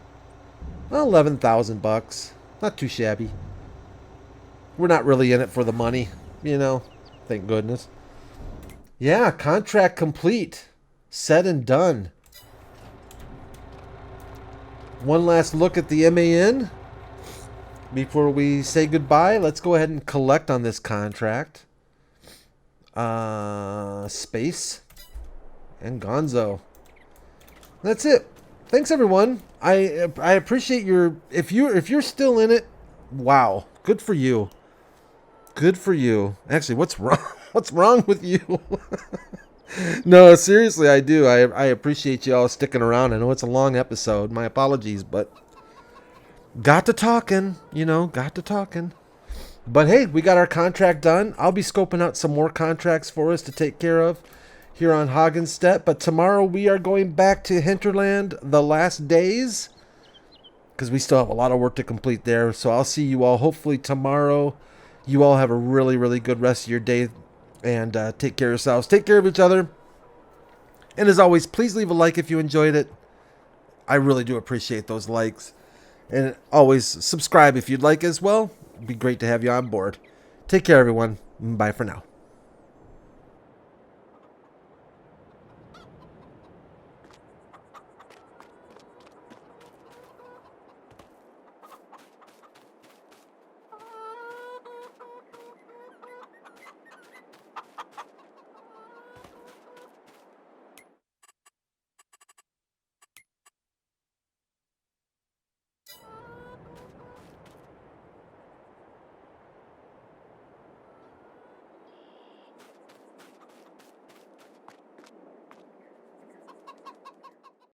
Well, 11,000 bucks. Not too shabby. We're not really in it for the money, you know. Thank goodness. Yeah, contract complete. Said and done. One last look at the MAN before we say goodbye. Let's go ahead and collect on this contract. Space and Gonzo. That's it. Thanks everyone. I appreciate your if you're still in it. Wow, good for you. Good for you. Actually, what's wrong? What's wrong with you? No, seriously, I do. I appreciate you all sticking around. I know it's a long episode. My apologies, but got to talking, you know, got to talking. But hey, we got our contract done. I'll be scoping out some more contracts for us to take care of here on Hagenstedt. But tomorrow we are going back to Hinterland, the last days, because we still have a lot of work to complete there. So I'll see you all hopefully tomorrow. You all have a really, really good rest of your day. And take care of yourselves. Take care of each other. And as always, please leave a like if you enjoyed it. I really do appreciate those likes. And always subscribe if you'd like as well. It'd be great to have you on board. Take care, everyone. Bye for now.